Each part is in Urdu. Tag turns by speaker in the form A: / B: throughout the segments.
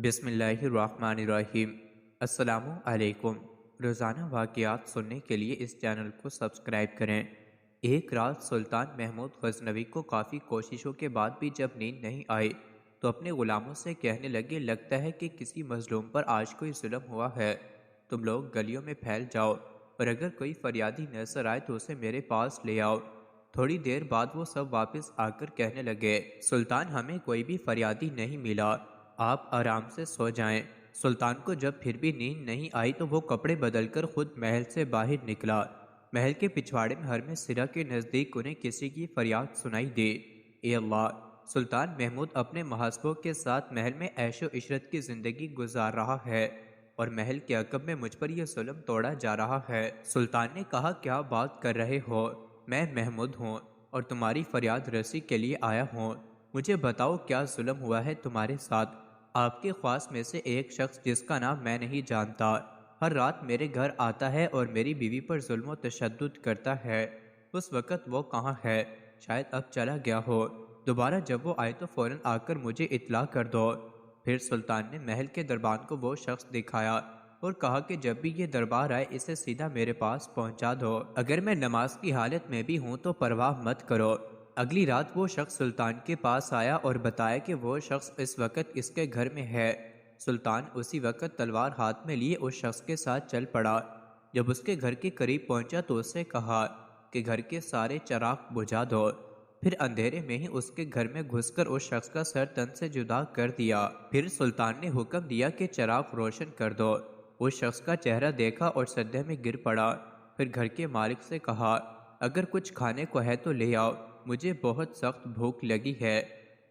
A: بسم اللہ الرحمن الرحیم۔ السلام علیکم۔ روزانہ واقعات سننے کے لیے اس چینل کو سبسکرائب کریں۔ ایک رات سلطان محمود غزنوی کو کافی کوششوں کے بعد بھی جب نیند نہیں آئی تو اپنے غلاموں سے کہنے لگے، لگتا ہے کہ کسی مظلوم پر آج کوئی ظلم ہوا ہے۔ تم لوگ گلیوں میں پھیل جاؤ اور اگر کوئی فریادی نظر آئے تو اسے میرے پاس لے آؤ۔ تھوڑی دیر بعد وہ سب واپس آ کر کہنے لگے، سلطان ہمیں کوئی بھی فریادی نہیں ملا، آپ آرام سے سو جائیں۔ سلطان کو جب پھر بھی نیند نہیں آئی تو وہ کپڑے بدل کر خود محل سے باہر نکلا۔ محل کے پچھواڑے میں ہرمِ سرا کے نزدیک انہیں کسی کی فریاد سنائی دی، اے اللہ! سلطان محمود اپنے محاسبوں کے ساتھ محل میں عیش و عشرت کی زندگی گزار رہا ہے اور محل کے عقب میں مجھ پر یہ ظلم توڑا جا رہا ہے۔ سلطان نے کہا، کیا بات کر رہے ہو؟ میں محمود ہوں اور تمہاری فریاد رسی کے لیے آیا ہوں۔ مجھے بتاؤ کیا ظلم ہوا ہے تمہارے ساتھ؟ آپ کے خواص میں سے ایک شخص جس کا نام میں نہیں جانتا ہر رات میرے گھر آتا ہے اور میری بیوی پر ظلم و تشدد کرتا ہے۔ اس وقت وہ کہاں ہے؟ شاید اب چلا گیا ہو۔ دوبارہ جب وہ آئے تو فوراً آ کر مجھے اطلاع کر دو۔ پھر سلطان نے محل کے دربان کو وہ شخص دکھایا اور کہا کہ جب بھی یہ دربار آئے اسے سیدھا میرے پاس پہنچا دو۔ اگر میں نماز کی حالت میں بھی ہوں تو پرواہ مت کرو۔ اگلی رات وہ شخص سلطان کے پاس آیا اور بتایا کہ وہ شخص اس وقت اس کے گھر میں ہے۔ سلطان اسی وقت تلوار ہاتھ میں لیے اس شخص کے ساتھ چل پڑا۔ جب اس کے گھر کے قریب پہنچا تو اس سے کہا کہ گھر کے سارے چراغ بجھا دو۔ پھر اندھیرے میں ہی اس کے گھر میں گھس کر اس شخص کا سر تن سے جدا کر دیا۔ پھر سلطان نے حکم دیا کہ چراغ روشن کر دو۔ اس شخص کا چہرہ دیکھا اور سجدے میں گر پڑا۔ پھر گھر کے مالک سے کہا، اگر کچھ کھانے کو ہے تو لے آؤ، مجھے بہت سخت بھوک لگی ہے۔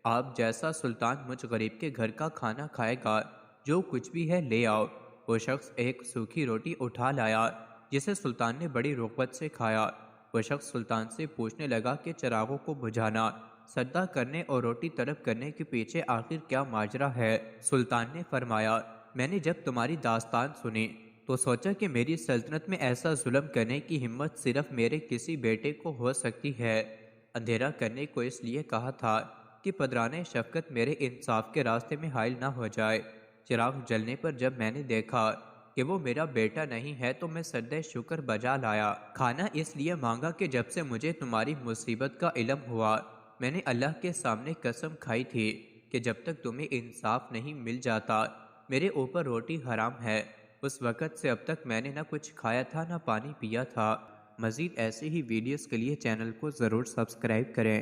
A: آپ جیسا سلطان مجھ غریب کے گھر کا کھانا کھائے گا، جو کچھ بھی ہے لے آؤ۔ وہ شخص ایک سوکھی روٹی اٹھا لایا جسے سلطان نے بڑی رغبت سے کھایا۔ وہ شخص سلطان سے پوچھنے لگا کہ چراغوں کو بجھانا، سجدہ کرنے اور روٹی طلب کرنے کے پیچھے آخر کیا ماجرا ہے؟ سلطان نے فرمایا، میں نے جب تمہاری داستان سنی تو سوچا کہ میری سلطنت میں ایسا ظلم کرنے کی ہمت صرف میرے کسی بیٹے کو ہو سکتی ہے۔ اندھیرا کرنے کو اس لیے کہا تھا کہ پدرانِ شفقت میرے انصاف کے راستے میں حائل نہ ہو جائے۔ چراغ جلنے پر جب میں نے دیکھا کہ وہ میرا بیٹا نہیں ہے تو میں سجدہ شکر بجا لایا۔ کھانا اس لیے مانگا کہ جب سے مجھے تمہاری مصیبت کا علم ہوا میں نے اللہ کے سامنے قسم کھائی تھی کہ جب تک تمہیں انصاف نہیں مل جاتا میرے اوپر روٹی حرام ہے۔ اس وقت سے اب تک میں نے نہ کچھ کھایا تھا نہ پانی پیا تھا۔ مزید ایسے ہی ویڈیوز کے لیے چینل کو ضرور سبسکرائب کریں۔